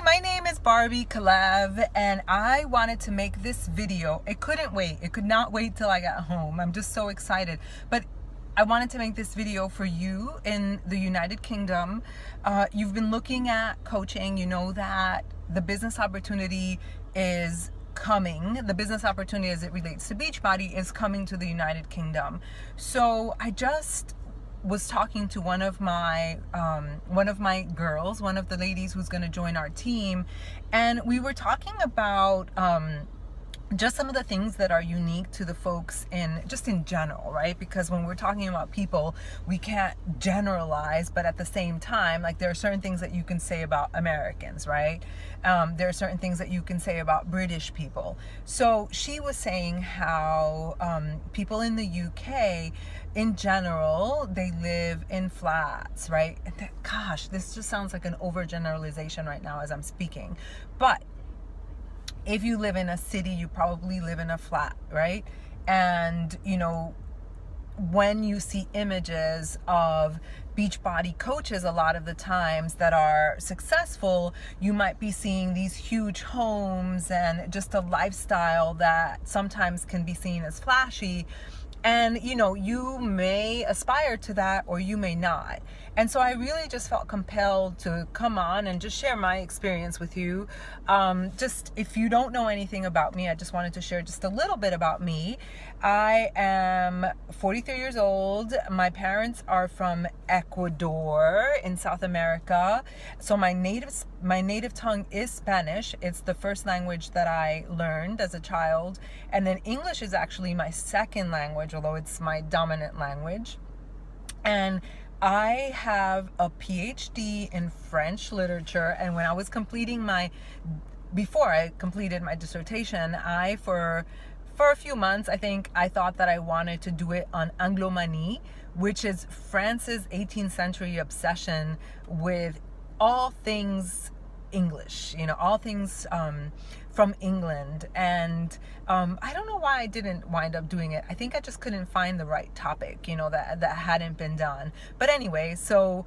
my name is Barbie Kalev, and I wanted to make this video. It couldn't wait. It could not wait till I got home. I'm just so excited. But I wanted to make this video for you in the United Kingdom. You've been looking at coaching. You know that the business opportunity is coming. The business opportunity as it relates to Beachbody is coming to the United Kingdom. So I just was talking to one of my girls, one of the ladies who's going to join our team, and we were talking about just some of the things that are unique to the folks in general, right? Because when we're talking about people, we can't generalize, but at the same time, like, there are certain things that you can say about Americans, right? There are certain things that you can say about British people. So she was saying how people in the UK, in general, they live in flats, right? And gosh, this just sounds like an overgeneralization right now as I'm speaking, but if you live in a city, you probably live in a flat, right? And, you know, when you see images of Beachbody coaches a lot of the times that are successful, you might be seeing these huge homes and just a lifestyle that sometimes can be seen as flashy. And, you know, you may aspire to that or you may not. And so I really just felt compelled to come on and just share my experience with you. Just if you don't know anything about me, I just wanted to share just a little bit about me. I am 43 years old. My parents are from Ecuador in South America. So my native tongue is Spanish. It's the first language that I learned as a child. And then English is actually my second language, although it's my dominant language. And I have a PhD in French literature. And when I was before I completed my dissertation, for a few months, I think I thought that I wanted to do it on Anglomanie, which is France's 18th century obsession with all things English, you know, all things from England. And I don't know why I didn't wind up doing it. I think I just couldn't find the right topic, you know, that hadn't been done. But anyway, so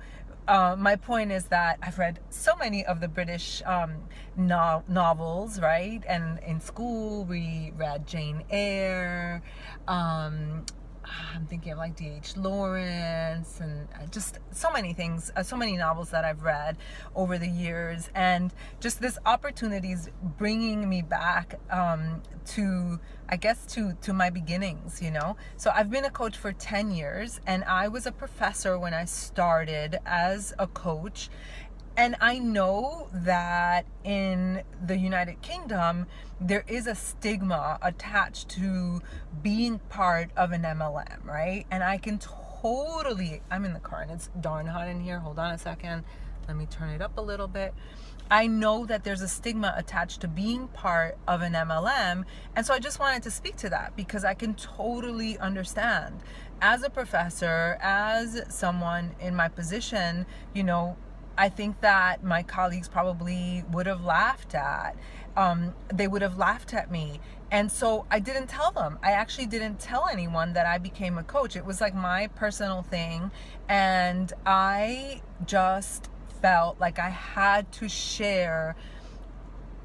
my point is that I've read so many of the British novels, right? And in school, we read Jane Eyre. I'm thinking of like D.H. Lawrence and just so many things, so many novels that I've read over the years. And just this opportunity is bringing me back to my beginnings, you know. So I've been a coach for 10 years and I was a professor when I started as a coach. And I know that in the United Kingdom, there is a stigma attached to being part of an MLM, right? And I can I'm in the car and it's darn hot in here. Hold on a second. Let me turn it up a little bit. I know that there's a stigma attached to being part of an MLM. And so I just wanted to speak to that because I can totally understand. As a professor, as someone in my position, you know, I think that my colleagues probably would have laughed at. They would have laughed at me. And so I didn't tell them. I actually didn't tell anyone that I became a coach. It was like my personal thing. And I just felt like I had to share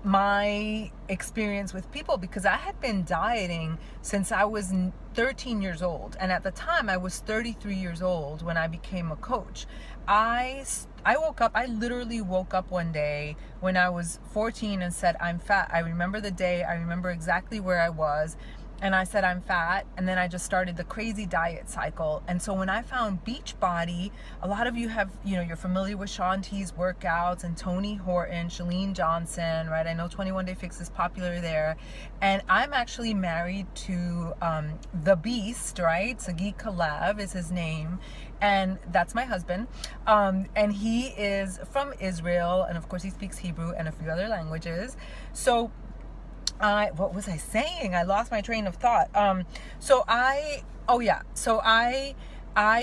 my experience with people because I had been dieting since I was 13 years old. And at the time I was 33 years old when I became a coach. I literally woke up one day when I was 14 and said, I'm fat. I remember the day, I remember exactly where I was. And I said, I'm fat. And then I just started the crazy diet cycle. And so when I found Beachbody, a lot of you you're familiar with Shaun T's workouts and Tony Horton, Chalene Johnson, right? I know 21 Day Fix is popular there. And I'm actually married to the Beast, right? Sagi Kalev is his name. And that's my husband. And he is from Israel. And of course he speaks Hebrew and a few other languages. So what was I saying? I lost my train of thought. So I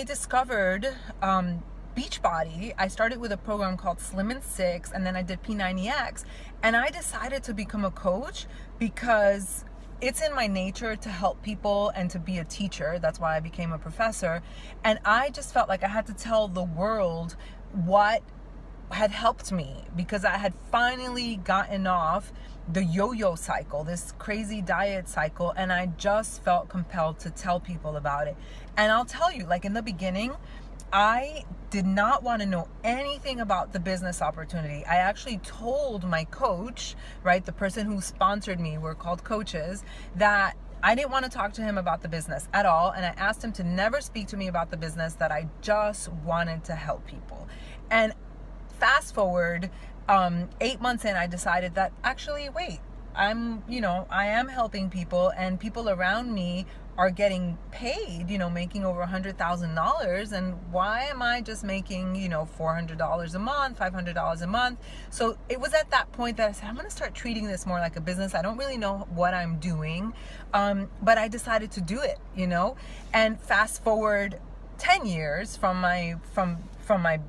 discovered Beachbody. I started with a program called Slim and Six, and then I did P90X, and I decided to become a coach because it's in my nature to help people and to be a teacher. That's why I became a professor. And I just felt like I had to tell the world what had helped me because I had finally gotten off the yo-yo cycle, this crazy diet cycle, and I just felt compelled to tell people about it. And I'll tell you, like in the beginning, I did not want to know anything about the business opportunity. I actually told my coach, right, the person who sponsored me, we're called coaches, that I didn't want to talk to him about the business at all. And I asked him to never speak to me about the business, that I just wanted to help people. And fast forward, 8 months in, I decided that actually, wait, I am helping people, and people around me are getting paid, making over $100,000. And why am I just making, $400 a month, $500 a month? So it was at that point that I said, I'm going to start treating this more like a business. I don't really know what I'm doing, but I decided to do it, and fast forward 10 years from my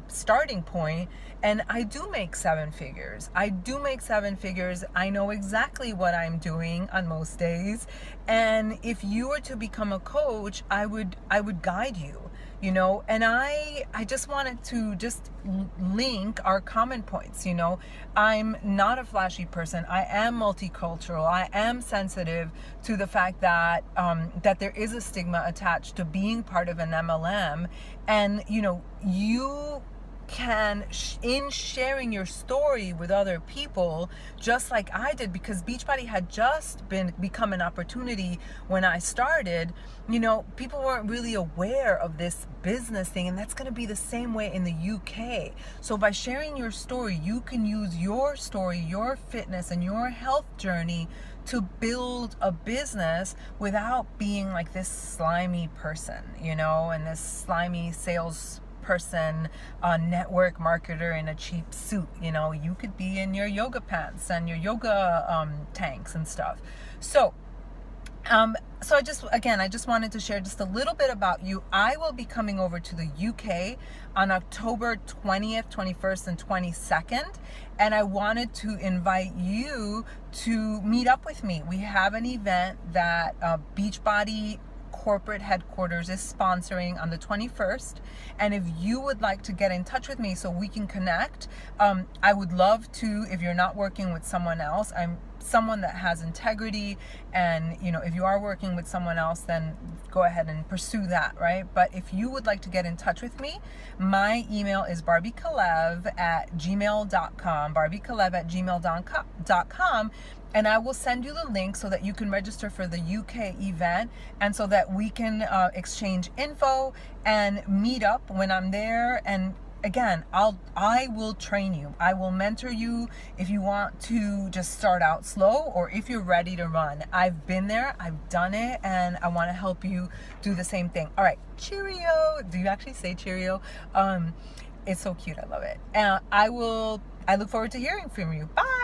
starting point, and I do make seven figures. I know exactly what I'm doing on most days. And if you were to become a coach, I would guide you, and I just wanted to just link our common points. I'm not a flashy person. I am multicultural. I am sensitive to the fact that that there is a stigma attached to being part of an MLM, and you can, in sharing your story with other people, just like I did, because Beachbody had just become an opportunity when I started, people weren't really aware of this business thing, and that's going to be the same way in the UK. So by sharing your story, you can use your story, your fitness, and your health journey to build a business without being like this slimy person, and this slimy sales person, a network marketer in a cheap suit. You could be in your yoga pants and your yoga tanks and stuff. So I just wanted to share just a little bit about you. I will be coming over to the UK on October 20th, 21st, and 22nd. And I wanted to invite you to meet up with me. We have an event that Beachbody corporate headquarters is sponsoring on the 21st. And if you would like to get in touch with me so we can connect, I would love to. If you're not working with someone else, I'm someone that has integrity, and if you are working with someone else, then go ahead and pursue that, right? But if you would like to get in touch with me, my email is barbiekalev@gmail.com, barbiekalev@gmail.com, and I will send you the link so that you can register for the UK event, and so that we can exchange info and meet up when I'm there. And again, I will train you. I will mentor you if you want to just start out slow, or if you're ready to run. I've been there, I've done it, and I want to help you do the same thing. All right, cheerio. Do you actually say cheerio? It's so cute. I love it. And I look forward to hearing from you. Bye.